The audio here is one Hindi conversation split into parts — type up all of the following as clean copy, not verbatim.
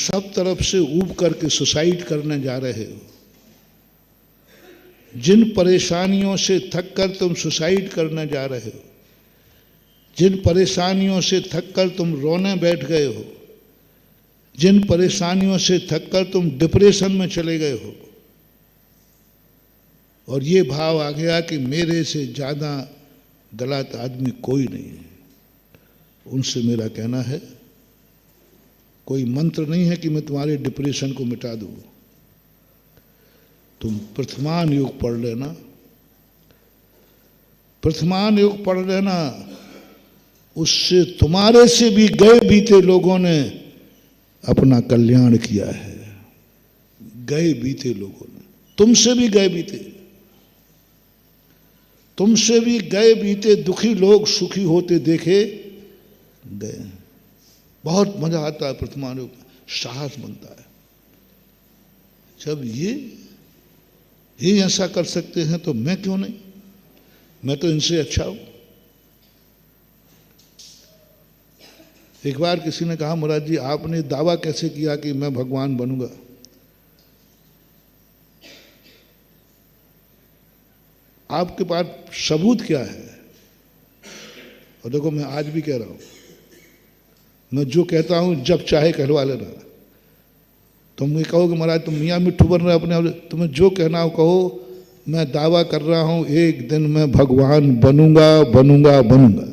सब तरफ से ऊब करके सुसाइड करने जा रहे हो, जिन परेशानियों से थक कर तुम सुसाइड करने जा रहे हो, जिन परेशानियों से थक कर तुम रोने बैठ गए हो, जिन परेशानियों से थक कर तुम डिप्रेशन में चले गए हो, और ये भाव आ गया कि मेरे से ज़्यादा गलत आदमी कोई नहीं है, उनसे मेरा कहना है कोई मंत्र नहीं है कि मैं तुम्हारे डिप्रेशन को मिटा दूँ। तुम प्रथमान योग पढ़ लेना, प्रथमान योग पढ़ लेना, उससे तुम्हारे से भी गए बीते लोगों ने अपना कल्याण किया है। गए बीते लोगों ने, तुमसे भी गए बीते, तुमसे भी गए बीते दुखी लोग सुखी होते देखे गए। बहुत मजा आता है प्रथमान योग, साहस बनता है। जब ये ऐसा कर सकते हैं तो मैं क्यों नहीं, मैं तो इनसे अच्छा हूं। एक बार किसी ने कहा महाराज जी आपने दावा कैसे किया कि मैं भगवान बनूंगा? आपके पास सबूत क्या है? और देखो मैं आज भी कह रहा हूं, मैं जो कहता हूं जब चाहे कहलवा लेना। तुम ये कहोगे महाराज तुम मियाँ मिट्ठू बन रहे अपने, तुम्हें जो कहना हो कहो, मैं दावा कर रहा हूं एक दिन मैं भगवान बनूंगा बनूंगा बनूंगा।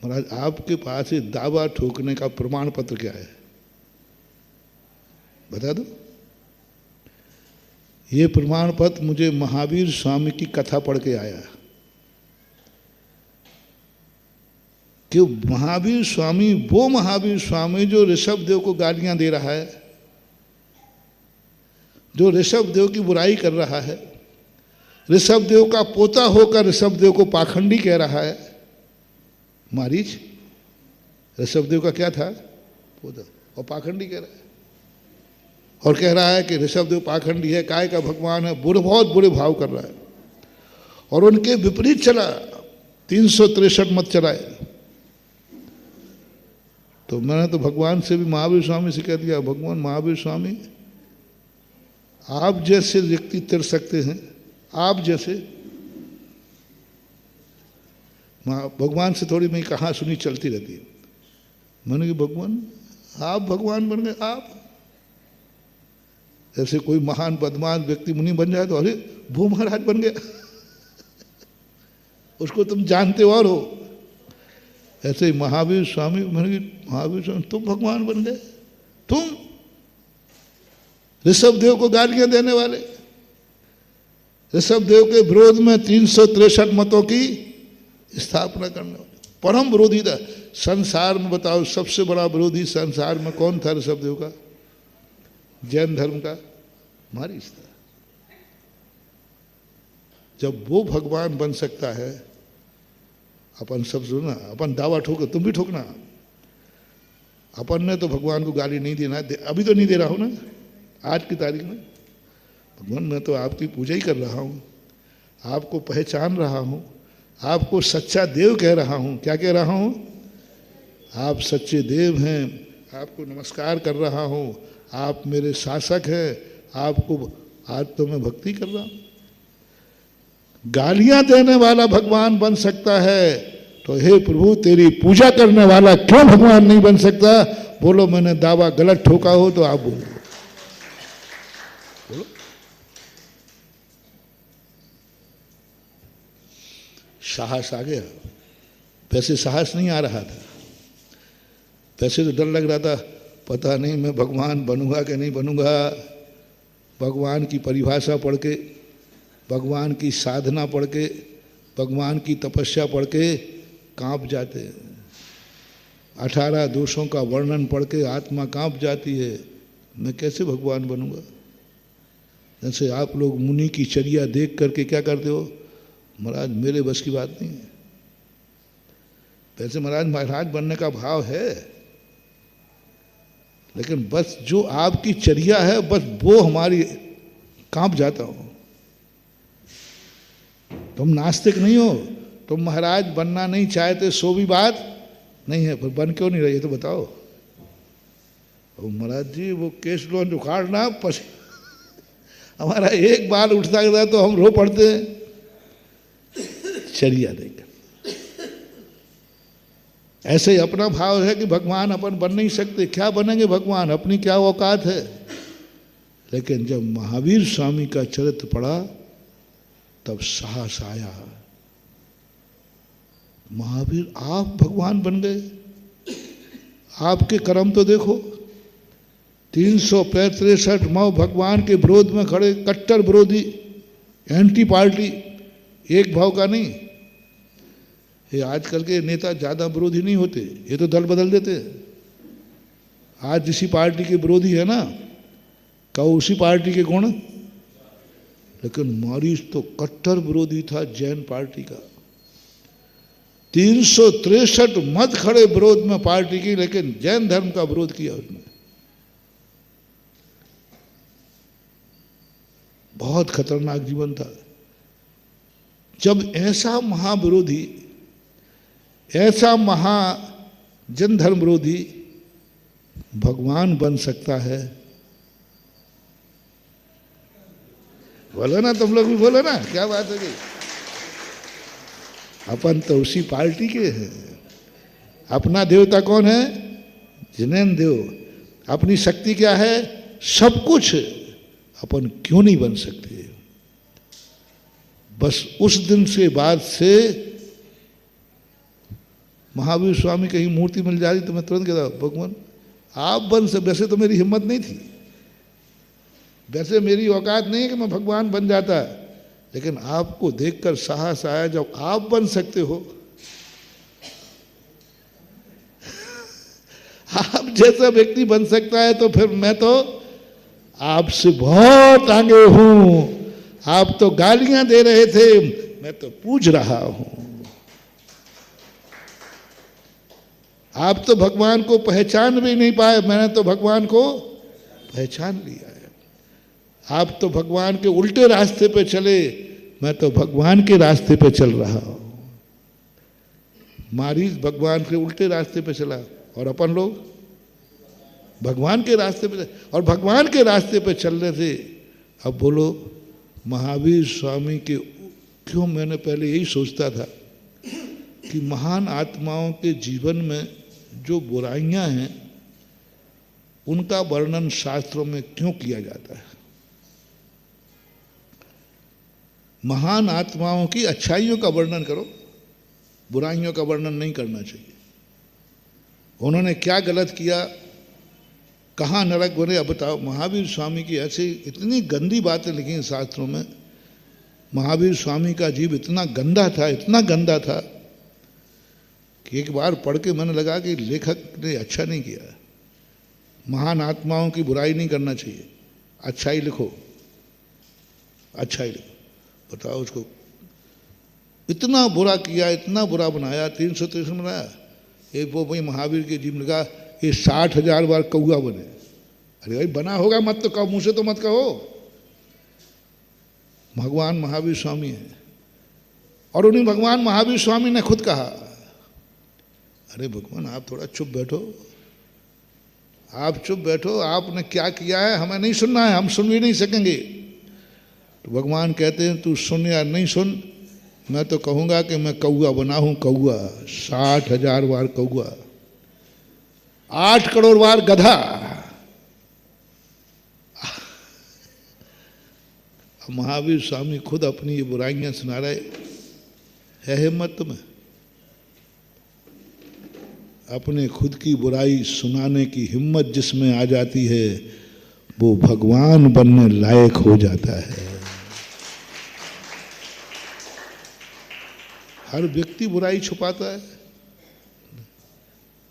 महाराज आपके पास ये दावा ठोकने का प्रमाण पत्र क्या है? बता दो। ये प्रमाण पत्र मुझे महावीर स्वामी की कथा पढ़ के आया कि महावीर स्वामी, वो महावीर स्वामी जो ऋषभ देव को गालियां दे रहा है, जो ऋषभ देव की बुराई कर रहा है, ऋषभ देव का पोता होकर ऋषभ देव को पाखंडी कह रहा है। मारीच ऋषभ देव का क्या था? पोता, और पाखंडी कह रहा है, और कह रहा है कि ऋषभ देव पाखंडी है, काय का भगवान है, बहुत बुरे भाव कर रहा है। और उनके विपरीत चला, 363 मत चलाए। तो मैंने तो भगवान से भी, महावीर स्वामी से कह दिया, भगवान महावीर स्वामी आप जैसे व्यक्ति तिर सकते हैं, आप जैसे। भगवान से थोड़ी मेरी कहाँ सुनी चलती रहती है। मैंने कहा भगवान आप भगवान बन गए, आप ऐसे कोई महान बदमाश व्यक्ति मुनि बन जाए तो अरे वो महाराज बन गया उसको तुम जानते और हो। ऐसे ही महावीर स्वामी, मैंने कहा महावीर स्वामी तुम भगवान बन गए, तुम ऋषभ देव को गालियां देने वाले, ऋषभ देव के विरोध में 363 मतों की स्थापना करने वाले, परम विरोधी था संसार में। बताओ सबसे बड़ा विरोधी संसार में कौन था ऋषभ देव का? जैन धर्म का मारीच था। जब वो भगवान बन सकता है, अपन सब सुना, अपन दावा ठोकर, तुम भी ठोकना। अपन ने तो भगवान को गाली नहीं देना, अभी तो नहीं दे रहा हूं ना, आज की तारीख में। भगवान मैं तो आपकी पूजा ही कर रहा हूं, आपको पहचान रहा हूं, आपको सच्चा देव कह रहा हूं। क्या कह रहा हूं? आप सच्चे देव हैं, आपको नमस्कार कर रहा हूं, आप मेरे शासक हैं, आपको आज तो मैं भक्ति कर रहा हूं। गालियां देने वाला भगवान बन सकता है, तो हे प्रभु तेरी पूजा करने वाला क्यों भगवान नहीं बन सकता? बोलो मैंने दावा गलत ठोका हो तो आप बोलो। बोलो। साहस आ गया। वैसे साहस नहीं आ रहा था, वैसे तो डर लग रहा था, पता नहीं मैं भगवान बनूंगा कि नहीं बनूंगा। भगवान की परिभाषा पढ़ के, भगवान की साधना पढ़ के, भगवान की तपस्या पढ़ के कांप जाते हैं। 18 दोषों का वर्णन पढ़ के आत्मा कांप जाती है, मैं कैसे भगवान बनूंगा। जैसे आप लोग मुनि की चर्या देख करके क्या करते हो, महाराज मेरे बस की बात नहीं है। वैसे महाराज बनने का भाव है, लेकिन बस जो आपकी चर्या है बस वो हमारी कांप जाता हो। तुम नास्तिक नहीं हो, तुम महाराज बनना नहीं चाहते सो भी बात नहीं है, पर बन क्यों नहीं रही है तो बताओ। महाराज जी वो केस लोन उखाड़ना हमारा एक बाल उठता है तो हम रो पड़ते हैं। चलिए देख, ऐसे ही अपना भाव है कि भगवान अपन बन नहीं सकते। क्या बनेंगे भगवान, अपनी क्या औकात है। लेकिन जब महावीर स्वामी का चरित्र पढ़ा तब साहस आया। महावीर आप भगवान बन गए, आपके कर्म तो देखो। 363 माह भगवान के विरोध में खड़े, कट्टर विरोधी, एंटी पार्टी, एक भाव का नहीं। ये आजकल के नेता ज्यादा विरोधी नहीं होते, ये तो दल बदल देते। आज जिसी पार्टी के विरोधी है ना, कहो उसी पार्टी के गुण। लेकिन मॉरिस तो कट्टर विरोधी था जैन पार्टी का। 363 मत खड़े विरोध में पार्टी की, लेकिन जैन धर्म का विरोध किया उसने। बहुत खतरनाक जीवन था। जब ऐसा महाविरोधी, ऐसा महा जन धर्म विरोधी भगवान बन सकता है, बोलो ना, तुम लोग भी बोलो ना, क्या बात है। अपन तो उसी पार्टी के हैं। अपना देवता कौन है? जिनेन्द्र देव। अपनी शक्ति क्या है? सब कुछ। अपन क्यों नहीं बन सकते? बस उस दिन से बाद से महावीर स्वामी कहीं मूर्ति मिल जा रही तो मैं तुरंत कहता भगवान आप बन सकते। वैसे तो मेरी हिम्मत नहीं थी, वैसे मेरी औकात नहीं है कि मैं भगवान बन जाता, लेकिन आपको देखकर साहस आया जब आप बन सकते हो। आप जैसा व्यक्ति बन सकता है तो फिर मैं तो आपसे बहुत आगे हूं। आप तो गालियां दे रहे थे, मैं तो पूछ रहा हूं। आप तो भगवान को पहचान भी नहीं पाए, मैंने तो भगवान को पहचान लिया है। आप तो भगवान के उल्टे रास्ते पे चले, मैं तो भगवान के रास्ते पे चल रहा हूं। मारीच भगवान के उल्टे रास्ते पे चला और अपन लोग भगवान के रास्ते पे, और भगवान के रास्ते पे चलने से अब बोलो महावीर स्वामी के क्यों। मैंने पहले यही सोचता था कि महान आत्माओं के जीवन में जो बुराइयां हैं उनका वर्णन शास्त्रों में क्यों किया जाता है। महान आत्माओं की अच्छाइयों का वर्णन करो, बुराइयों का वर्णन नहीं करना चाहिए। उन्होंने क्या गलत किया, कहाँ नरक बने, अब बताओ। महावीर स्वामी की ऐसी इतनी गंदी बातें लिखी हैं शास्त्रों में। महावीर स्वामी का जीव इतना गंदा था, इतना गंदा था कि एक बार पढ़ के मैंने लगा कि लेखक ने अच्छा नहीं किया। महान आत्माओं की बुराई नहीं करना चाहिए, अच्छाई लिखो, अच्छाई लिखो। बताओ उसको इतना बुरा किया, इतना बुरा बनाया, 363 बनाया। एक वो भाई महावीर के जीव लगा ये 60,000 बार कौआ बने। अरे भाई बना होगा मत तो कहो, मुंह से तो मत कहो। भगवान महावीर स्वामी है और उन्हीं भगवान महावीर स्वामी ने खुद कहा अरे भगवान आप थोड़ा चुप बैठो, आप चुप बैठो, आपने क्या किया है हमें नहीं सुनना है, हम सुन भी नहीं सकेंगे। तो भगवान कहते हैं तू सुन या नहीं सुन, मैं तो कहूँगा कि मैं कौआ बना हूँ, कौआ। 60,000 बार कौआ, 8 करोड़ बार गधा। महावीर स्वामी खुद अपनी ये बुराइयां सुना रहे। है हिम्मत तुम्हें अपने खुद की बुराई सुनाने की? हिम्मत जिसमें आ जाती है वो भगवान बनने लायक हो जाता है। हर व्यक्ति बुराई छुपाता है,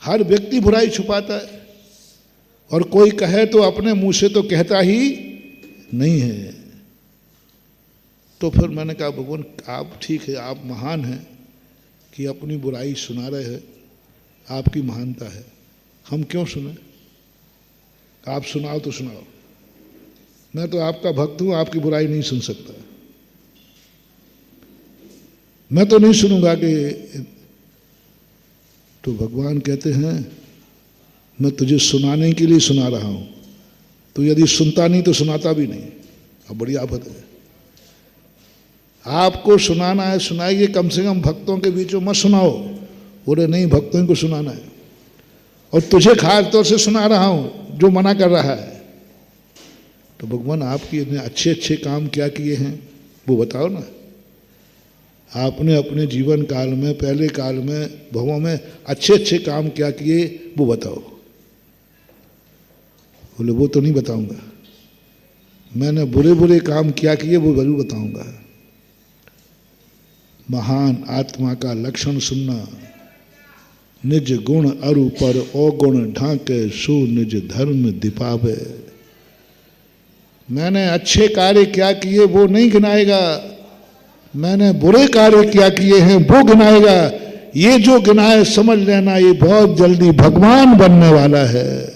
हर व्यक्ति बुराई छुपाता है, और कोई कहे तो अपने मुंह से तो कहता ही नहीं है। तो फिर मैंने कहा भगवान आप ठीक है, आप महान हैं कि अपनी बुराई सुना रहे हैं, आपकी महानता है, हम क्यों सुने? आप सुनाओ तो सुनाओ, मैं तो आपका भक्त हूं, आपकी बुराई नहीं सुन सकता। मैं तो नहीं सुनूंगा कि तो भगवान कहते हैं मैं तुझे सुनाने के लिए सुना रहा हूँ, तो यदि सुनता नहीं तो सुनाता भी नहीं। अब बड़ी आफत है। आपको सुनाना है सुनाइए, कम से कम भक्तों के बीच में मत सुनाओ। बोले नहीं, भक्तों को सुनाना है, और तुझे खास तौर से सुना रहा हूँ जो मना कर रहा है। तो भगवान आपके इतने अच्छे अच्छे काम क्या किए हैं वो बताओ ना। आपने अपने जीवन काल में, पहले काल में, भवों में अच्छे अच्छे काम क्या किए वो बताओ। बोले वो तो नहीं बताऊंगा, मैंने बुरे बुरे काम क्या किए वो जरूर बताऊंगा। महान आत्मा का लक्षण सुनना, निज गुण अरु पर अवगुण ढांके सो निज धर्म दिपावे। मैंने अच्छे कार्य क्या किए वो नहीं गिनाएगा, मैंने बुरे कार्य क्या किए हैं वो गिनाएगा। ये जो गिनाए समझ लेना ये बहुत जल्दी भगवान बनने वाला है।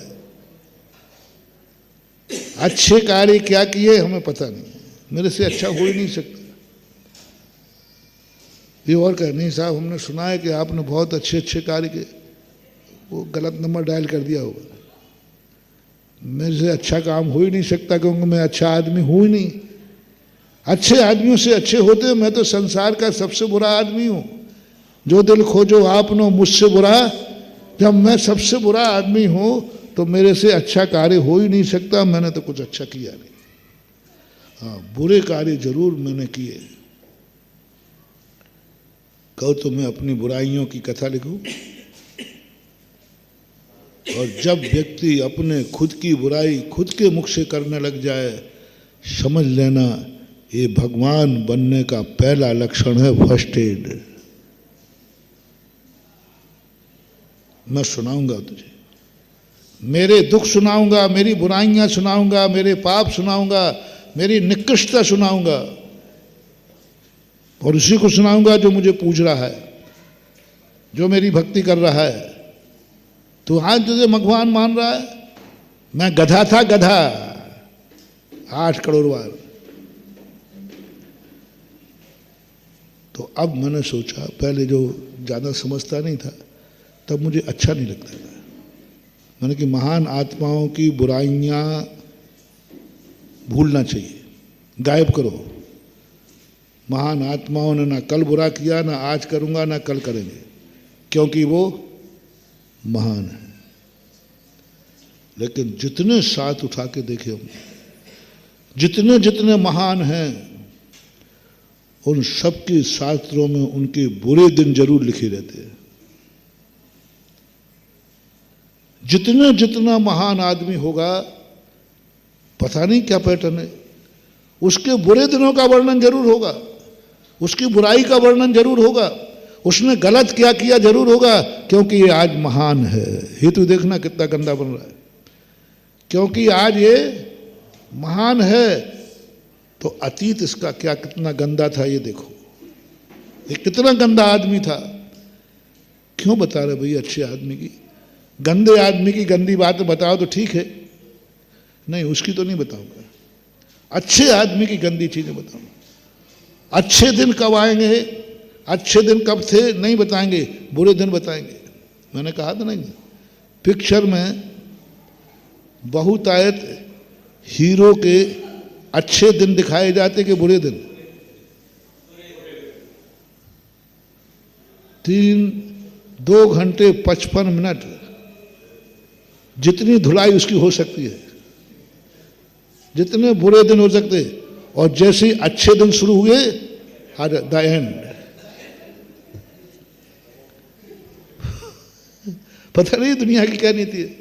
अच्छे कार्य क्या किए हमें पता नहीं, मेरे से अच्छा हो ही नहीं सकता। ये और कह नहीं साहब हमने सुना है कि आपने बहुत अच्छे अच्छे कार्य किए, वो गलत नंबर डायल कर दिया होगा। मेरे से अच्छा काम हो ही नहीं सकता क्योंकि मैं अच्छा आदमी हूं ही नहीं। अच्छे आदमियों से अच्छे होते, मैं तो संसार का सबसे बुरा आदमी हूं। जो दिल खोजो आपनो मुझसे बुरा, जब मैं सबसे बुरा आदमी हूं तो मेरे से अच्छा कार्य हो ही नहीं सकता। मैंने तो कुछ अच्छा किया नहीं। हाँ, बुरे कार्य जरूर मैंने किए। कहो तो मैं अपनी बुराइयों की कथा लिखूं, और जब व्यक्ति अपने खुद की बुराई खुद के मुख से करने लग जाए, समझ लेना ये भगवान बनने का पहला लक्षण है, फर्स्ट एड। मैं सुनाऊंगा तुझे, मेरे दुख सुनाऊंगा, मेरी बुराइयां सुनाऊंगा, मेरे पाप सुनाऊंगा, मेरी निकृष्टता सुनाऊंगा, और उसी को सुनाऊंगा जो मुझे पूज रहा है, जो मेरी भक्ति कर रहा है। तो आज तुझे भगवान मान रहा है। मैं गधा था, गधा 8 करोड़ बार। तो अब मैंने सोचा, पहले जो ज़्यादा समझता नहीं था तब मुझे अच्छा नहीं लगता था। मैंने कि महान आत्माओं की बुराइयां भूलना चाहिए, गायब करो। महान आत्माओं ने ना कल बुरा किया, ना आज करूंगा, ना कल करेंगे, क्योंकि वो महान है। लेकिन जितने साथ उठा के देखे हम, जितने जितने महान हैं, उन सबके शास्त्रों में उनके बुरे दिन जरूर लिखे रहते हैं। जितना जितना महान आदमी होगा, पता नहीं क्या पैटर्न है, उसके बुरे दिनों का वर्णन जरूर होगा, उसकी बुराई का वर्णन जरूर होगा, उसने गलत क्या किया जरूर होगा, क्योंकि ये आज महान है। हेतु देखना कितना गंदा बन रहा है, क्योंकि आज ये महान है तो अतीत इसका क्या कितना गंदा था ये देखो। ये कितना गंदा आदमी था। क्यों बता रहे भाई अच्छे आदमी की? गंदे आदमी की गंदी बात बताओ तो ठीक है, नहीं उसकी तो नहीं बताऊंगा। अच्छे आदमी की गंदी चीजें बताऊंगा। अच्छे दिन कब आएंगे, अच्छे दिन कब थे नहीं बताएंगे, बुरे दिन बताएंगे। मैंने कहा था नहीं, पिक्चर में बहुतायत हीरो के अच्छे दिन दिखाए जाते कि बुरे दिन। 2 घंटे 55 मिनट जितनी धुलाई उसकी हो सकती है, जितने बुरे दिन हो सकते, और जैसे अच्छे दिन शुरू हुए द एंड। पता नहीं दुनिया की क्या नीति है।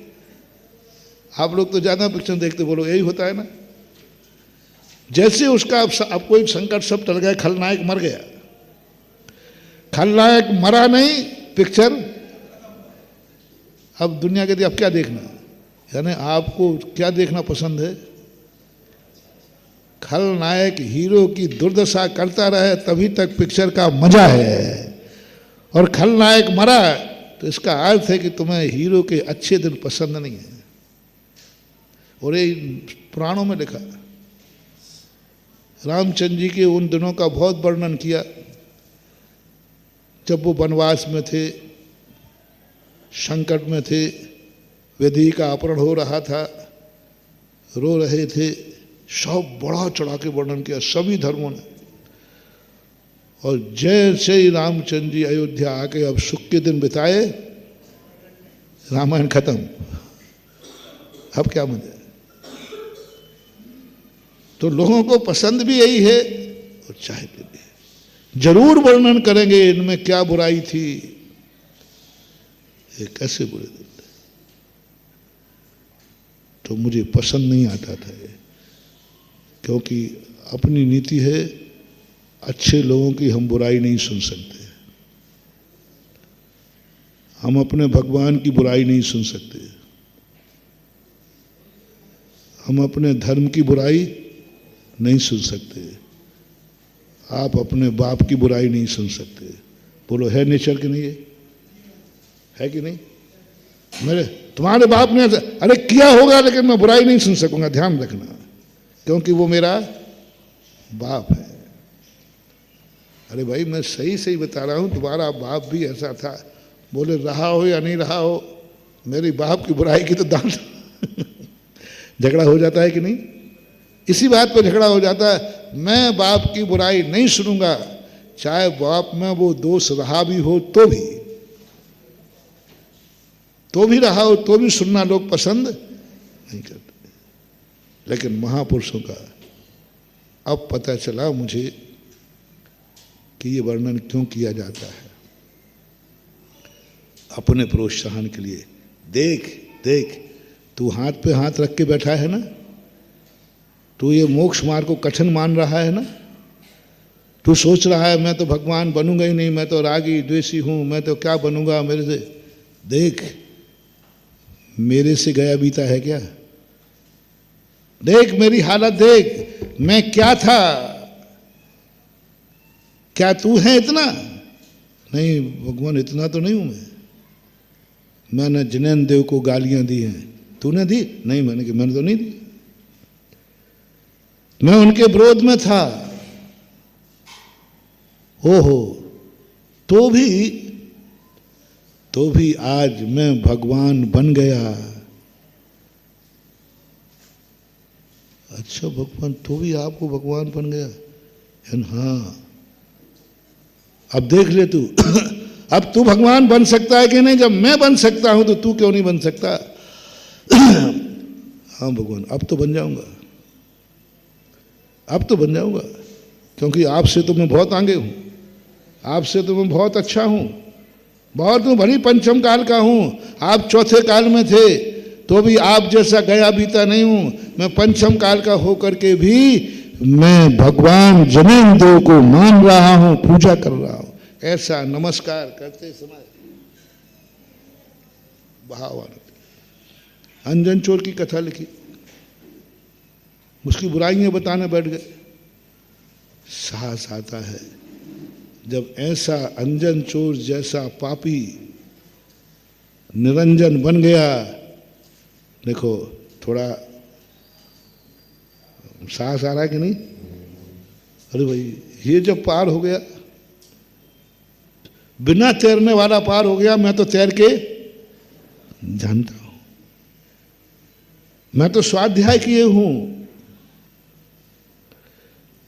आप लोग तो ज्यादा पिक्चर देखते, बोलो यही होता है ना। जैसे उसका अब कोई संकट सब टल गया, खलनायक मर गया, खलनायक मरा नहीं, पिक्चर अब दुनिया कहती अब क्या देखना, यानी आपको क्या देखना पसंद है? खलनायक हीरो की दुर्दशा करता रहे तभी तक पिक्चर का मजा है, और खलनायक मरा तो इसका अर्थ है कि तुम्हें हीरो के अच्छे दिन पसंद नहीं है। और ये पुराणों में लिखा, रामचंद्र जी के उन दिनों का बहुत वर्णन किया जब वो वनवास में थे, संकट में थे, विधि का अपहरण हो रहा था, रो रहे थे, सब बड़ा चढ़ा के वर्णन किया सभी धर्मों ने। और जैसे ही रामचंद्र जी अयोध्या आके अब सुख के दिन बिताए, रामायण खत्म। अब क्या मजा है? तो लोगों को पसंद भी यही है और चाहते भी है। जरूर वर्णन करेंगे इनमें क्या बुराई थी, ये कैसे बुरे दिन थे। तो मुझे पसंद नहीं आता था ये, क्योंकि अपनी नीति है, अच्छे लोगों की हम बुराई नहीं सुन सकते, हम अपने भगवान की बुराई नहीं सुन सकते, हम अपने धर्म की बुराई नहीं सुन सकते, आप अपने बाप की बुराई नहीं सुन सकते। बोलो है नेचर कि नहीं है कि नहीं? मेरे तुम्हारे बाप ने अरे किया होगा, लेकिन मैं बुराई नहीं सुन सकूंगा, ध्यान रखना, क्योंकि वो मेरा बाप है। अरे भाई मैं सही सही बता रहा हूं, तुम्हारा बाप भी ऐसा था। बोले रहा हो या नहीं रहा हो, मेरी बाप की बुराई की तो दांत झगड़ा हो जाता है कि नहीं? इसी बात पर झगड़ा हो जाता है। मैं बाप की बुराई नहीं सुनूंगा, चाहे बाप में वो दोष रहा भी हो तो भी रहा हो तो भी सुनना लोग पसंद नहीं करते। लेकिन महापुरुषों का अब पता चला मुझे कि ये वर्णन क्यों किया जाता है, अपने प्रोत्साहन के लिए। देख देख, तू हाथ पे हाथ रख के बैठा है ना, तू ये मोक्ष मार्ग को कठिन मान रहा है ना, तू सोच रहा है मैं तो भगवान बनूंगा ही नहीं, मैं तो रागी द्वेषी हूं, मैं तो क्या बनूंगा मेरे से। देख मेरे से गया बीता है क्या? देख मेरी हालत देख, मैं क्या था, क्या तू है इतना? नहीं भगवान, इतना तो नहीं हूं मैंने जैन देव को गालियां दी हैं, तूने दी? नहीं मैंने तो नहीं दी, मैं उनके विरोध में था। ओहो, तो भी आज मैं भगवान बन गया। अच्छा भगवान, तो भी आपको भगवान बन गया? हाँ, अब देख ले तू अब तू भगवान बन सकता है कि नहीं? जब मैं बन सकता हूं तो तू क्यों नहीं बन सकता? हाँ भगवान, अब तो बन जाऊंगा, अब तो बन जाऊंगा, क्योंकि आपसे तो मैं बहुत आगे हूं, आपसे तो मैं बहुत अच्छा हूं, बहुत हूं, भली पंचम काल का हूं। आप चौथे काल में थे तो भी आप जैसा गया बीता नहीं हूं। मैं पंचम काल का होकर के भी मैं भगवान जनेन देव को मान रहा हूं, पूजा कर रहा हूं। ऐसा नमस्कार करते समय भाव आना। अंजन चोर की कथा लिखी, उसकी बुराइयां बताने बैठ गए। साहस आता है जब ऐसा अंजन चोर जैसा पापी निरंजन बन गया। देखो थोड़ा साहस आ रहा है कि नहीं? अरे भाई, ये जब पार हो गया, बिना तैरने वाला पार हो गया, मैं तो तैर के जानता हूं, मैं तो स्वाध्याय किए हूं।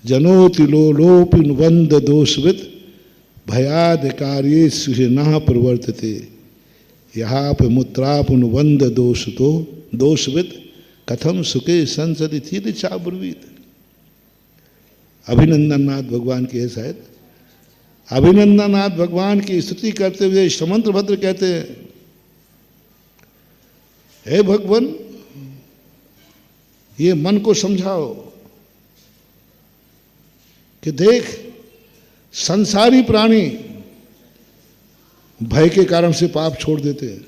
जनोति लोलोपिन वंद दोषविद भयाद कार्ये सुना प्रवर्तते यहाँ पे मुद्रापुन वंद दोषविद कथम सुखे संसदि थी चाब्रवीत। अभिनंदननाथ भगवान की है शायद, अभिनंदननाथ भगवान की स्तुति करते हुए समंत्र भद्र कहते हैं, हे भगवान ये मन को समझाओ कि देख संसारी प्राणी भय के कारण से पाप छोड़ देते हैं।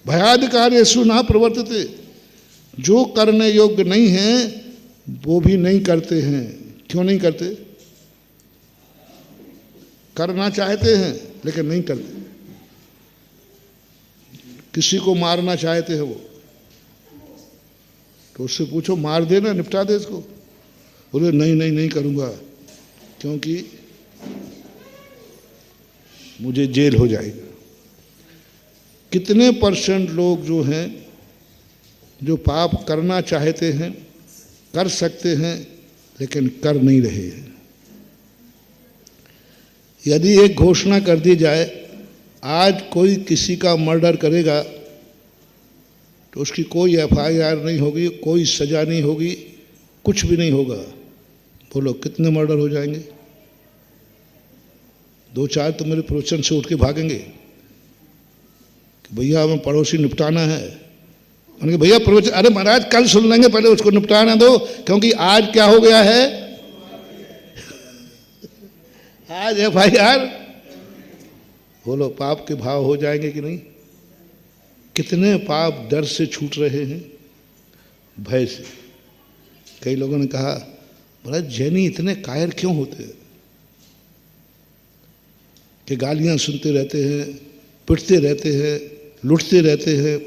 भयाद कार्येषु न प्रवर्तते, जो करने योग्य नहीं है वो भी नहीं करते हैं। क्यों नहीं करते? करना चाहते हैं लेकिन नहीं करते। किसी को मारना चाहते हैं वो, तो उससे पूछो मार देना, निपटा दे इसको। बोले नहीं करूंगा, क्योंकि मुझे जेल हो जाएगा। कितने % लोग जो हैं जो पाप करना चाहते हैं, कर सकते हैं, लेकिन कर नहीं रहे हैं। यदि एक घोषणा कर दी जाए, आज कोई किसी का मर्डर करेगा तो उसकी कोई FIR नहीं होगी, कोई सजा नहीं होगी, कुछ भी नहीं होगा। बोलो कितने मर्डर हो जाएंगे? 2-4 तो मेरे प्रवचन से उठ के भागेंगे कि भैया हमें पड़ोसी निपटाना है। मैंने कहा भैया प्रवचन, अरे महाराज कल सुन लेंगे, पहले उसको निपटाना दो, क्योंकि आज क्या हो गया है? आज FIR। बोलो पाप के भाव हो जाएंगे कि नहीं? कितने पाप डर से छूट रहे हैं, भय से। कई लोगों ने कहा महाराज जैनी इतने कायर क्यों होते हैं कि गालियां सुनते रहते हैं, पिटते रहते हैं, लूटते रहते हैं,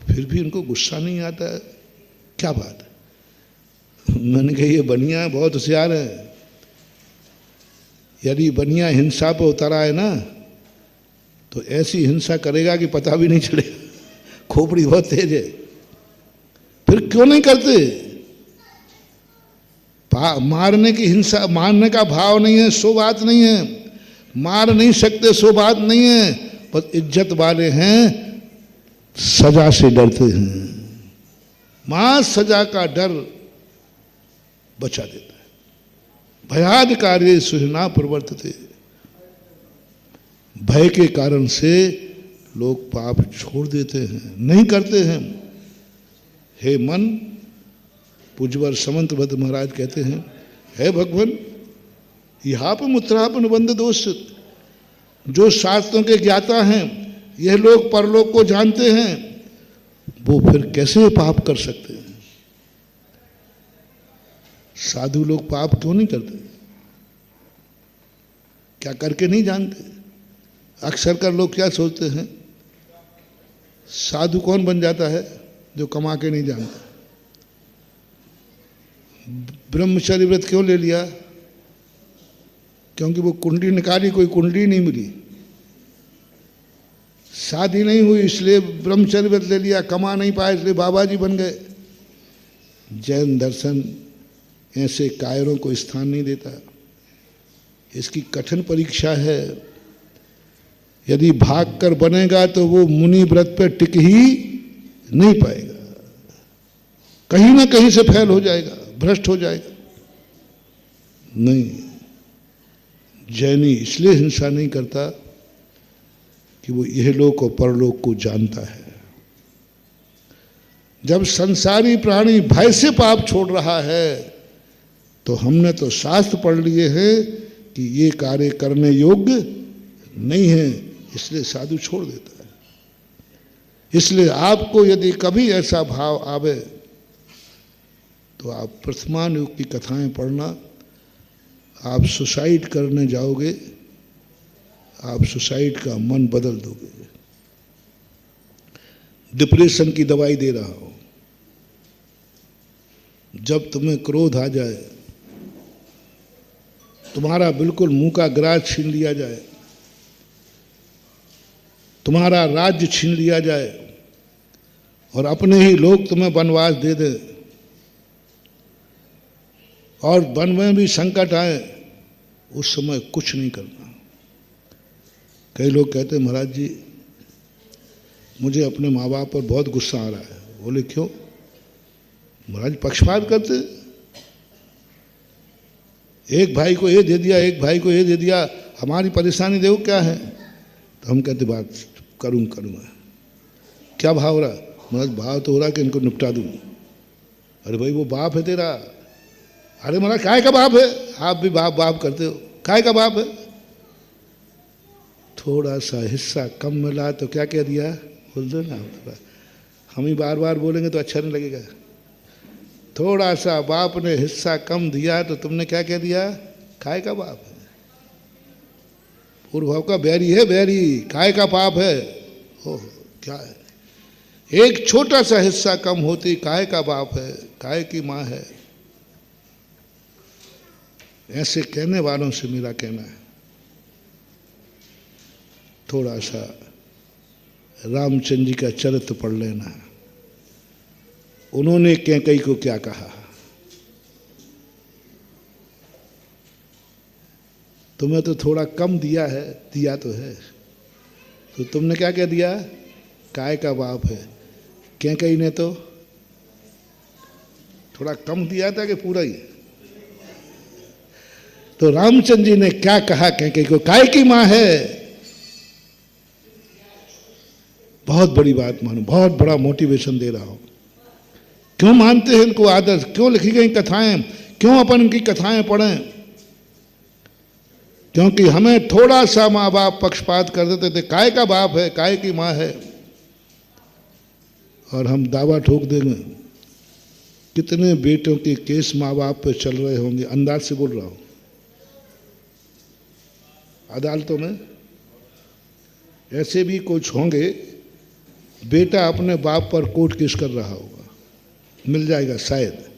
फिर भी उनको गुस्सा नहीं आता है? क्या बात है? मैंने कहा ये बनिया बहुत होशियार है। यदि बनिया हिंसा पर उतर आए ना तो ऐसी हिंसा करेगा कि पता भी नहीं चलेगा, खोपड़ी बहुत तेज है। फिर क्यों नहीं करते? मारने की हिंसा, मारने का भाव नहीं है, सो बात नहीं है, मार नहीं सकते सो बात नहीं है, बस इज्जत वाले हैं, सजा से डरते हैं। मां सजा का डर बचा देता है। भयाद कार्य सुहना प्रवर्तते। भय के कारण से लोग पाप छोड़ देते हैं, नहीं करते हैं। हे मन, पूज्यवर समंत भद्र महाराज कहते हैं, हे भगवान, यहाँ मुत्राप अनुबंध दोष, जो शास्त्रों के ज्ञाता हैं, यह लोग परलोक को जानते हैं, वो फिर कैसे पाप कर सकते हैं? साधु लोग पाप क्यों नहीं करते? क्या करके नहीं जानते? अक्सर कर लोग क्या सोचते हैं, साधु कौन बन जाता है? जो कमा के नहीं जानता। ब्रह्मचर्य व्रत क्यों ले लिया? क्योंकि वो कुंडली निकाली, कोई कुंडली नहीं मिली। शादी नहीं हुई इसलिए ब्रह्मचर्य व्रत ले लिया, कमा नहीं पाए इसलिए बाबा जी बन गए। जैन दर्शन ऐसे कायरों को स्थान नहीं देता। इसकी कठिन परीक्षा है। यदि भाग कर बनेगा तो वो मुनि व्रत पर टिक ही नहीं पाएगा, कहीं ना कहीं से फेल हो जाएगा, भ्रष्ट हो जाएगा। नहीं, जैनी इसलिए हिंसा नहीं करता कि वो यह लोक और परलोक को जानता है। जब संसारी प्राणी भय से पाप छोड़ रहा है तो हमने तो शास्त्र पढ़ लिए हैं कि ये कार्य करने योग्य नहीं है, इसलिए साधु छोड़ देता है। इसलिए आपको यदि कभी ऐसा भाव आवे तो आप वर्तमान युग की कथाएं पढ़ना। आप सुसाइड करने जाओगे, आप सुसाइड का मन बदल दोगे। डिप्रेशन की दवाई दे रहा हूं। जब तुम्हें क्रोध आ जाए, तुम्हारा बिल्कुल मुंह का ग्रास छीन लिया जाए, तुम्हारा राज्य छीन लिया जाए और अपने ही लोग तुम्हें वनवास दे दे और वन में भी संकट आए, उस समय कुछ नहीं करना। कई लोग कहते हैं महाराज जी मुझे अपने माँ बाप पर बहुत गुस्सा आ रहा है। बोले क्यों? महाराज पक्षपात करते, एक भाई को ये दे दिया, एक भाई को ये दे दिया, हमारी परेशानी देखो क्या है। तो हम कहते बात करूँगा। क्या भाव रहा? महाराज भाव तो हो रहा कि इनको निपटा दूँ। अरे भाई वो बाप है तेरा। अरे महाराज काय का बाप है? आप भी बाप बाप करते हो, काय का बाप है? थोड़ा सा हिस्सा कम मिला तो क्या कह दिया? बोल दो ना, हम ही बार बार बोलेंगे तो अच्छा नहीं लगेगा। थोड़ा सा बाप ने हिस्सा कम दिया तो तुमने क्या कह दिया? काय का बाप है। पूर्व भाव का बैरी है, बैरी, काय का पाप है। ओह क्या है, एक छोटा सा हिस्सा कम होती काय का बाप है, काय की माँ है। ऐसे कहने वालों से मेरा कहना है थोड़ा सा रामचंद्र जी का चरित्र पढ़ लेना। उन्होंने कैकेयी को क्या कहा? तुम्हें तो थोड़ा कम दिया है, दिया तो है, तो तुमने क्या कह दिया? काय का बाप है। कैकेयी ने तो थोड़ा कम दिया था कि पूरा ही? तो रामचंद्र जी ने क्या कहा कैकेयी को? काय की मां है। बहुत बड़ी बात मानो, बहुत बड़ा मोटिवेशन दे रहा हूं। क्यों मानते हैं इनको आदर्श? क्यों लिखी गई कथाएं? क्यों अपन इनकी कथाएं पढ़ें? क्योंकि हमें थोड़ा सा माँ बाप पक्षपात कर देते थे, काय का बाप है, काय की माँ है, और हम दावा ठोक देंगे। कितने बेटों के केस माँ बाप पे चल रहे होंगे, अंदाज से बोल रहा हूं, अदालतों में। ऐसे भी कुछ होंगे, बेटा अपने बाप पर कोर्ट केस कर रहा होगा, मिल जाएगा शायद।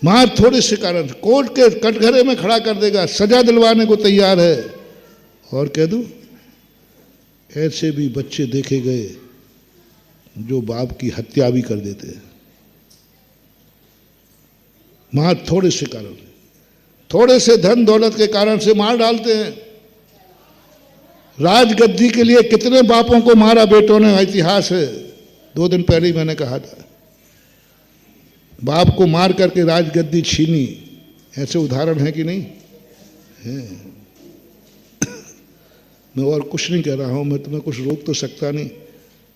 मां थोड़े से कारण कोर्ट के कटघरे में खड़ा कर देगा, सजा दिलवाने को तैयार है। और कह दूं, ऐसे भी बच्चे देखे गए जो बाप की हत्या भी कर देते हैं। मां थोड़े से कारण, थोड़े से धन दौलत के कारण से मार डालते हैं। राजगद्दी के लिए कितने बापों को मारा बेटों ने, इतिहास है। 2 दिन पहले ही मैंने कहा था, बाप को मार करके राजगद्दी छीनी। ऐसे उदाहरण है कि नहीं है? मैं और कुछ नहीं कह रहा हूं, मैं तुम्हें कुछ रोक तो सकता नहीं।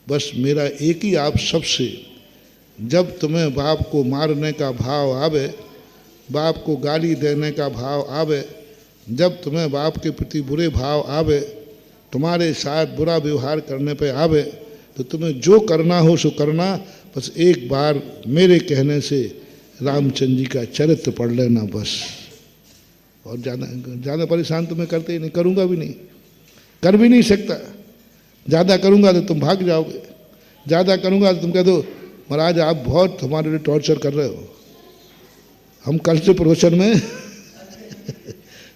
बस मेरा एक ही आप सबसे, जब तुम्हें बाप को मारने का भाव आवे, बाप को गाली देने का भाव आवे, जब तुम्हें बाप के प्रति बुरे भाव आवे, तुम्हारे साथ बुरा व्यवहार करने पे आवे, तो तुम्हें जो करना हो सो करना। बस एक बार मेरे कहने से रामचंद्र जी का चरित्र पढ़ लेना बस। और ज़्यादा परेशान तो मैं करते ही नहीं, करूँगा भी नहीं, कर भी नहीं सकता। ज़्यादा करूँगा तो तुम भाग जाओगे, ज़्यादा करूँगा तो तुम कह दो महाराज आप बहुत हमारे लिए टॉर्चर कर रहे हो, हम कल से प्रवचन में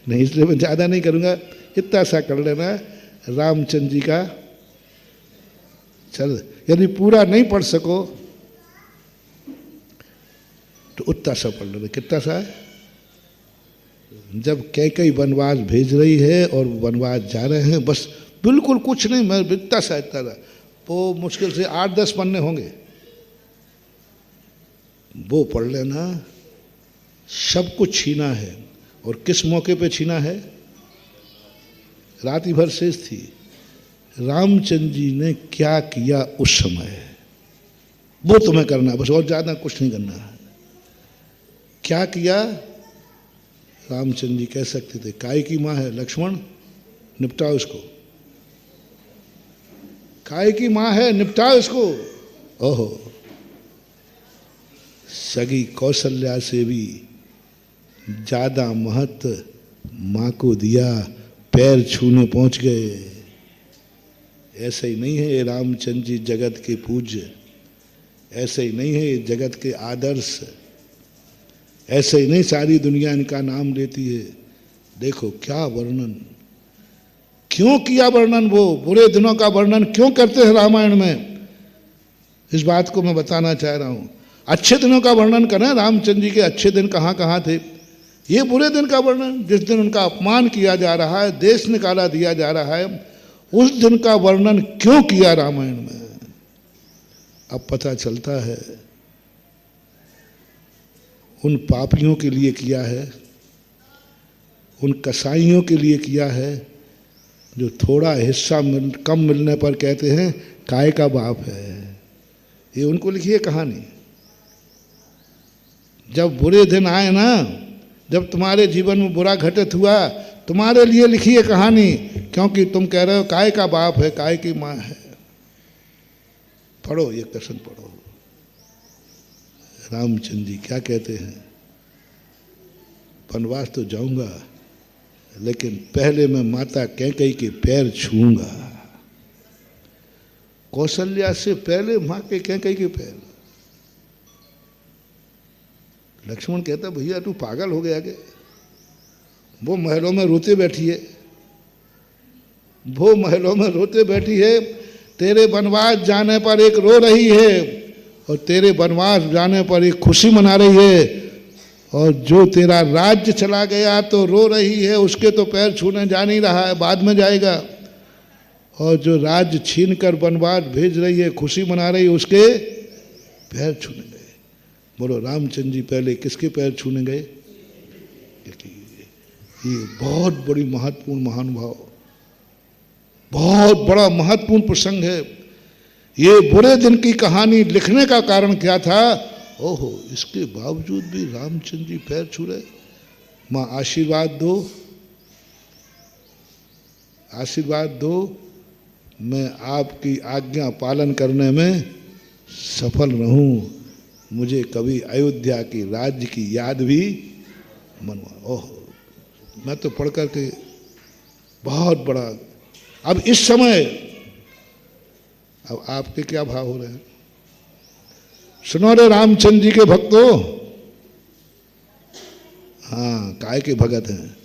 नहीं, इसलिए मैं ज़्यादा नहीं करूँगा। इतना सा कर लेना रामचंद्र जी का चल। यदि पूरा नहीं पढ़ सको तो उतना सा पढ़ लेना। कितना सा है? जब कैकेयी वनवास भेज रही है और वनवास जा रहे हैं, बस बिल्कुल कुछ नहीं, मैं इतना सा वो मुश्किल से 8-10 पन्ने होंगे, वो पढ़ लेना। सब कुछ छीना है, और किस मौके पे छीना है? रात ही भर शेष थी। रामचंद्र जी ने क्या किया उस समय, वो तुम्हें करना बस, और ज्यादा कुछ नहीं करना है। क्या किया? रामचंद्र जी कह सकते थे काय की मां है, लक्ष्मण निपटाओ इसको, काय की मां है, निपटाओ इसको। ओहो, सगी कौशल्या से भी ज्यादा महत्व मां को दिया, पैर छूने पहुंच गए। ऐसे ही नहीं है ये रामचंद्र जी जगत के पूज्य, ऐसे ही नहीं है ये जगत के आदर्श, ऐसे ही नहीं सारी दुनिया इनका नाम लेती है। देखो क्या वर्णन, क्यों किया वर्णन, वो बुरे दिनों का वर्णन क्यों करते हैं रामायण में, इस बात को मैं बताना चाह रहा हूं। अच्छे दिनों का वर्णन करें, रामचंद्र जी के अच्छे दिन कहाँ कहाँ थे। ये बुरे दिन का वर्णन, जिस दिन उनका अपमान किया जा रहा है, देश निकाला दिया जा रहा है, उस दिन का वर्णन क्यों किया रामायण में। अब पता चलता है उन पापियों के लिए किया है, उन कसाईयों के लिए किया है, जो थोड़ा हिस्सा कम मिलने पर कहते हैं काय का बाप है। ये उनको लिखी है कहानी। जब बुरे दिन आए ना, जब तुम्हारे जीवन में बुरा घटित हुआ, तुम्हारे लिए लिखी है कहानी, क्योंकि तुम कह रहे हो काय का बाप है, काय की मां है। पढ़ो ये कथन पढ़ो। रामचंद्र जी क्या कहते हैं, वनवास तो जाऊंगा, लेकिन पहले मैं माता कैकेयी के पैर छूंगा। कौशल्या से पहले मां के कैकेयी के पैर। लक्ष्मण कहता भैया तू पागल हो गया क्या, वो महलों में रोते बैठी है, वो महलों में रोते बैठी है, तेरे वनवास जाने पर एक रो रही है और तेरे वनवास जाने पर एक खुशी मना रही है, और जो तेरा राज्य चला गया तो रो रही है, उसके तो पैर छूने जा नहीं रहा है, बाद में जाएगा, और जो राज्य छीन कर वनवास भेज रही है, खुशी मना रही है, उसके पैर छूने गए। बोलो रामचंद्र जी पहले किसके पैर छूने गए? ये बहुत बड़ी महत्वपूर्ण महानुभाव, बहुत बड़ा महत्वपूर्ण प्रसंग है। ये बुरे दिन की कहानी लिखने का कारण क्या था? ओहो, इसके बावजूद भी रामचंद्र जी पैर छू रहे। माँ आशीर्वाद दो, आशीर्वाद दो, मैं आपकी आज्ञा पालन करने में सफल रहूं, मुझे कभी अयोध्या की राज्य की याद भी मनवा। ओह, मैं तो पढ़ कर के बहुत बड़ा। अब इस समय अब आपके क्या भाव हो रहे हैं? सुनो रे रामचंद्र जी के भक्तों, हाँ, काय के भगत हैं।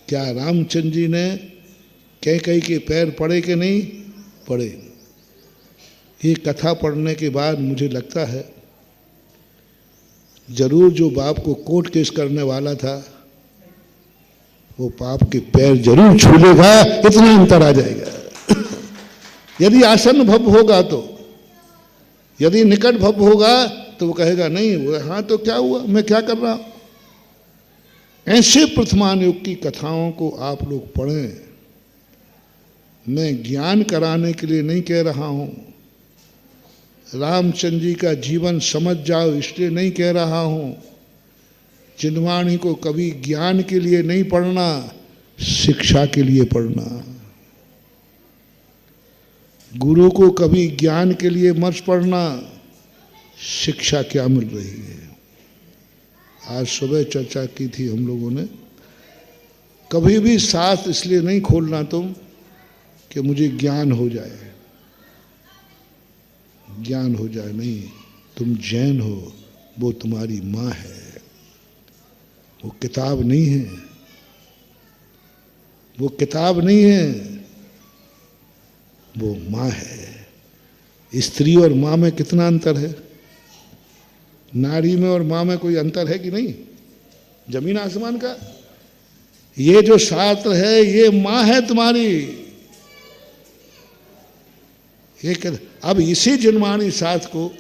क्या रामचंद्र जी ने कैकेयी के पैर पड़े कि नहीं पड़े? ये कथा पढ़ने के बाद मुझे लगता है जरूर जो बाप को कोर्ट केस करने वाला था वो बाप के पैर जरूर छू लेगा, इतना अंतर आ जाएगा। यदि आसन भव होगा तो, यदि निकट भव होगा तो वो कहेगा नहीं, वो हाँ तो क्या हुआ, मैं क्या कर रहा हूं। ऐसे प्रथमान युग की कथाओं को आप लोग पढ़ें। मैं ज्ञान कराने के लिए नहीं कह रहा हूं, रामचंद्र जी का जीवन समझ जाओ इसलिए नहीं कह रहा हूं। चिन्वाणी को कभी ज्ञान के लिए नहीं पढ़ना, शिक्षा के लिए पढ़ना। गुरु को कभी ज्ञान के लिए मत पढ़ना, शिक्षा क्या मिल रही है। आज सुबह चर्चा की थी हम लोगों ने, कभी भी शास्त्र इसलिए नहीं खोलना तुम कि मुझे ज्ञान हो जाए, ज्ञान हो जाए नहीं। तुम जैन हो, वो तुम्हारी माँ है, वो किताब नहीं है, वो किताब नहीं है, वो माँ है। स्त्री और माँ में कितना अंतर है? नारी में और माँ में कोई अंतर है कि नहीं? जमीन आसमान का। ये जो शास्त्र है ये माँ है तुम्हारी। एक अब इसी जिनवाणी शास्त्र को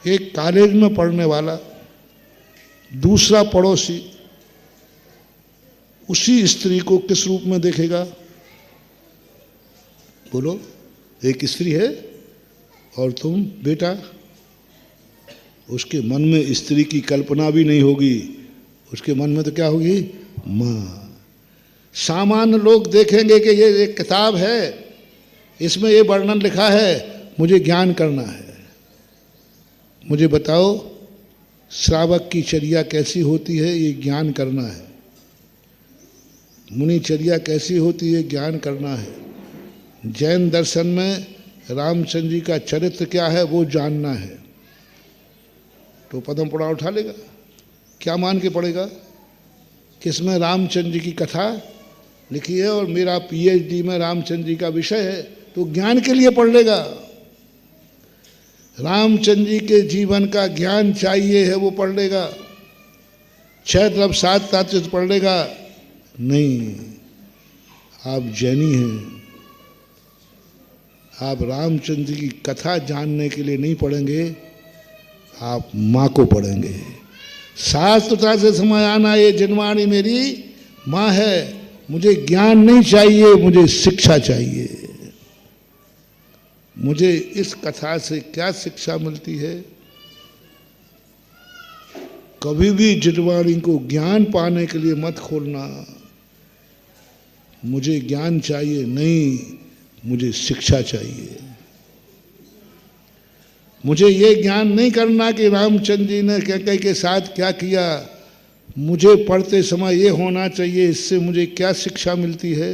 एक कॉलेज में पढ़ने वाला दूसरा पड़ोसी उसी स्त्री को किस रूप में देखेगा? बोलो, एक स्त्री है और तुम बेटा। उसके मन में स्त्री की कल्पना भी नहीं होगी, उसके मन में तो क्या होगी? माँ। सामान्य लोग देखेंगे कि ये एक किताब है, इसमें ये वर्णन लिखा है, मुझे ज्ञान करना है। मुझे बताओ श्रावक की चर्या कैसी होती है, ये ज्ञान करना है। मुनिचर्या कैसी होती है, ज्ञान करना है। जैन दर्शन में रामचंद्र जी का चरित्र क्या है वो जानना है। तो पद्म पुराण उठा लेगा, क्या मान के पढ़ेगा? किसमें रामचंद्र जी की कथा लिखी है और मेरा पीएचडी में रामचंद्र जी का विषय है, तो ज्ञान के लिए पढ़ लेगा। रामचंद्र जी के जीवन का ज्ञान चाहिए है, वो पढ़ लेगा। 6 तरफ 7 तात्विक पढ़ लेगा? नहीं। आप जैनी हैं, आप रामचंद्र जी की कथा जानने के लिए नहीं पढ़ेंगे, आप माँ को पढ़ेंगे। शास्त्रता से समझ आना, ये जिनवाणी मेरी माँ है, मुझे ज्ञान नहीं चाहिए, मुझे शिक्षा चाहिए। मुझे इस कथा से क्या शिक्षा मिलती है? कभी भी जिनवाणी को ज्ञान पाने के लिए मत खोलना। मुझे ज्ञान चाहिए नहीं, मुझे शिक्षा चाहिए। मुझे ये ज्ञान नहीं करना कि रामचंद्र जी ने कैकेयी के साथ क्या किया, मुझे पढ़ते समय ये होना चाहिए इससे मुझे क्या शिक्षा मिलती है।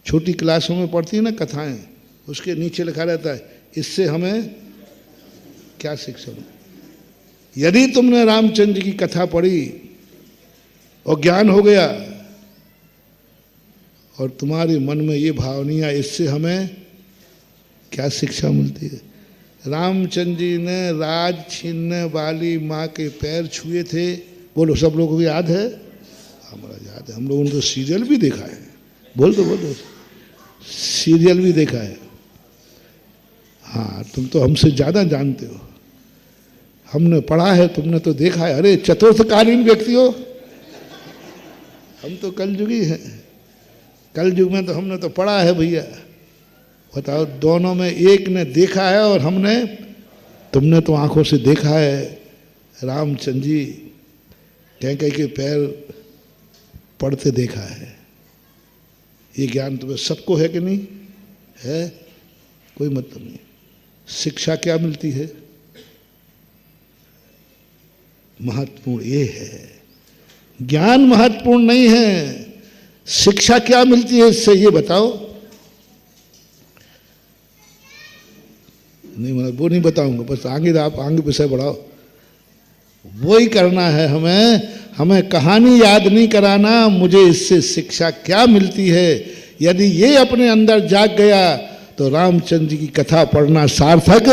छोटी क्लासों में पढ़ती है ना कथाएं, उसके नीचे लिखा रहता है इससे हमें क्या शिक्षा मिली। यदि तुमने रामचंद्र जी की कथा पढ़ी और ज्ञान हो गया और तुम्हारे मन में ये भाव नहीं आया, इससे हमें क्या शिक्षा मिलती है? रामचंद्र जी ने राज छीनने वाली माँ के पैर छुए थे। बोलो, सब लोगों को याद है? हमारा याद है, हम लोगों ने तो सीरियल भी देखा है। बोल दो, सीरियल भी देखा है। हाँ, तुम तो हमसे ज़्यादा जानते हो, हमने पढ़ा है, तुमने तो देखा है। अरे चतुर्थकालीन व्यक्ति हो, हम तो कलयुगी हैं। कलयुग में तो हमने तो पढ़ा है भैया। बताओ, दोनों में एक ने देखा है और तुमने तो आंखों से देखा है। रामचंद्र जी कहीं के पैर पड़ते देखा है। ये ज्ञान तुम्हें सबको है कि नहीं है? कोई मतलब नहीं। शिक्षा क्या मिलती है? महत्वपूर्ण ये है, ज्ञान महत्वपूर्ण नहीं है। शिक्षा क्या मिलती है इससे, ये बताओ। नहीं, मतलब वो नहीं बताऊंगा, बस आगे आप आगे विषय बढ़ाओ। वो ही करना है हमें कहानी याद नहीं कराना। मुझे इससे शिक्षा क्या मिलती है, यदि ये अपने अंदर जाग गया तो रामचंद्र जी की कथा पढ़ना सार्थक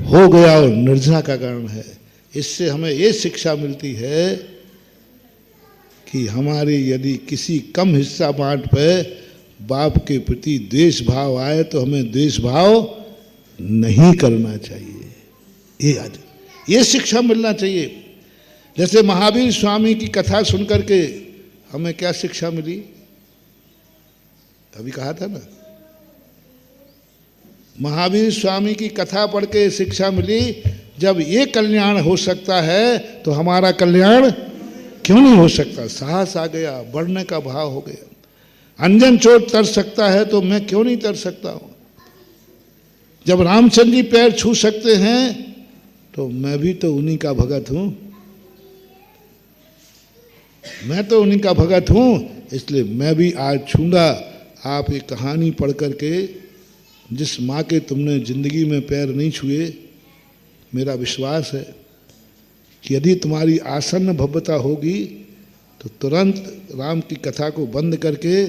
हो गया और निर्जरा का कारण है। इससे हमें ये शिक्षा मिलती है कि हमारे यदि किसी कम हिस्सा बांट पे बाप के प्रति द्वेष भाव आए तो हमें द्वेष भाव नहीं करना चाहिए। ये शिक्षा मिलना चाहिए। जैसे महावीर स्वामी की कथा सुनकर के हमें क्या शिक्षा मिली? अभी कहा था ना, महावीर स्वामी की कथा पढ़ के शिक्षा मिली, जब ये कल्याण हो सकता है तो हमारा कल्याण क्यों नहीं हो सकता? साहस आ गया, बढ़ने का भाव हो गया। अंजन चोट तर सकता है तो मैं क्यों नहीं तर सकता हूं? जब रामचंद्र जी पैर छू सकते हैं तो मैं भी तो उन्हीं का भगत हूं। मैं तो उन्हीं का भगत हूं, इसलिए मैं भी आज छूंगा। आप ये कहानी पढ़ करके, जिस माँ के तुमने जिंदगी में पैर नहीं छुए, मेरा विश्वास है कि यदि तुम्हारी आसन्न भव्यता होगी तो तुरंत राम की कथा को बंद करके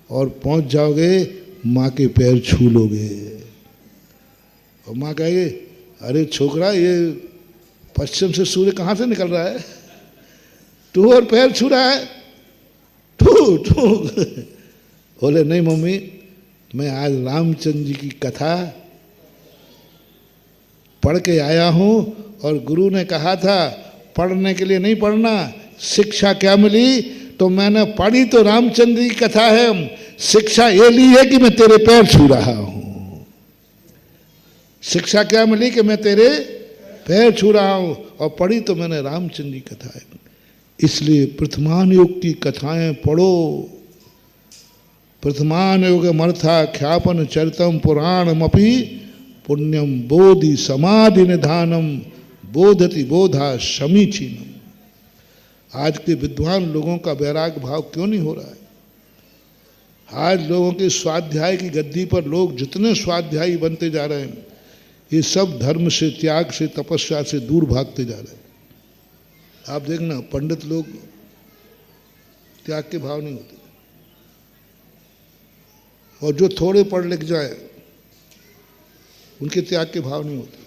और पहुंच जाओगे, माँ के पैर छू लोगे। और माँ कहेगी, अरे छोकरा, ये पश्चिम से सूर्य कहाँ से निकल रहा है? तू और पैर छू रहा है? तू बोले, नहीं मम्मी, मैं आज रामचंद्र जी की कथा पढ़ के आया हूं और गुरु ने कहा था पढ़ने के लिए नहीं पढ़ना। शिक्षा क्या मिली? तो मैंने पढ़ी तो रामचंद्र जी की कथा है, शिक्षा ये ली है कि मैं तेरे पैर छू रहा हूं। शिक्षा क्या मिली? कि मैं तेरे पैर छू रहा हूं। और पढ़ी तो मैंने रामचंद्र जी की कथा है। इसलिए प्रथमान युग की कथाएं पढ़ो। प्रथमान युग मर्था ख्यापन चरितम पुराणमपि पुण्यम बोधि समाधि निधानम बोधति बोधा समीचीनम। आज के विद्वान लोगों का वैराग्य भाव क्यों नहीं हो रहा है? आज लोगों के स्वाध्याय की गद्दी पर लोग जितने स्वाध्यायी बनते जा रहे हैं, ये सब धर्म से, त्याग से, तपस्या से दूर भागते जा रहे हैं। आप देखना, पंडित लोग त्याग के भाव नहीं होते, और जो थोड़े पढ़ लिख जाए उनके त्याग के भाव नहीं होते।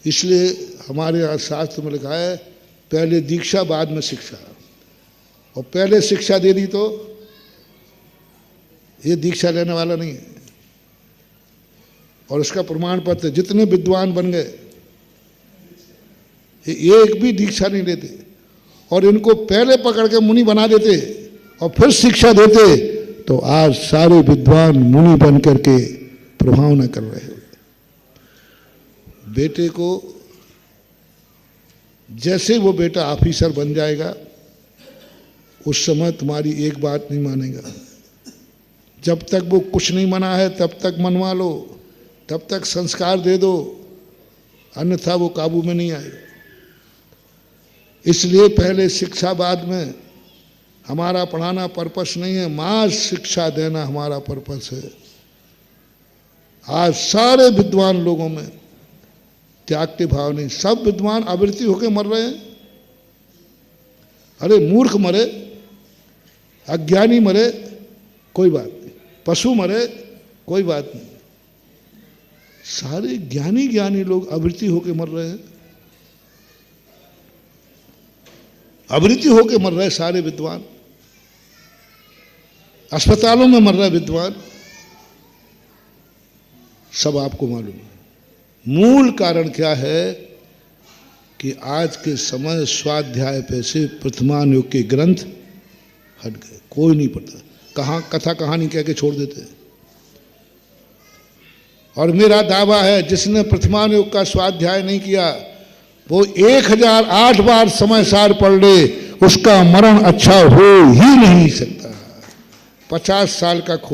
इसलिए हमारे यहाँ शास्त्र में लिखा है, पहले दीक्षा बाद में शिक्षा। और पहले शिक्षा दे दी तो ये दीक्षा लेने वाला नहीं है। और इसका प्रमाण पत्र, जितने विद्वान बन गए ये एक भी दीक्षा नहीं लेते, और इनको पहले पकड़ के मुनि बना देते और फिर शिक्षा देते, तो आज सारे विद्वान मुनि बन करके प्रभाव न कर रहे। बेटे को जैसे वो बेटा ऑफिसर बन जाएगा, उस समय तुम्हारी एक बात नहीं मानेगा। जब तक वो कुछ नहीं मना है तब तक मनवा लो, तब तक संस्कार दे दो, अन्यथा वो काबू में नहीं आएगा। इसलिए पहले शिक्षा बाद में। हमारा पढ़ाना पर्पस नहीं है, मास शिक्षा देना हमारा पर्पस है। आज सारे विद्वान लोगों में त्याग के भाव नहीं, सब विद्वान आवृत्ति होकर मर रहे हैं। अरे मूर्ख मरे, अज्ञानी मरे, कोई बात नहीं, पशु मरे, कोई बात नहीं, सारे ज्ञानी ज्ञानी लोग आवृत्ति होके मर रहे हैं, आवृत्ति होके मर रहे सारे विद्वान, अस्पतालों में मर रहे विद्वान, सब आपको मालूम है। मूल कारण क्या है कि आज के समय स्वाध्याय पे से वर्तमान युग के ग्रंथ हट गए, कोई नहीं पढ़ता, कहाँ कथा कहानी कह के छोड़ देते हैं। और मेरा दावा है जिसने वर्तमान युग का स्वाध्याय नहीं किया वो 1008 बार समय सार पढ़ ले, उसका मरण अच्छा हो ही नहीं सकता। 50 साल का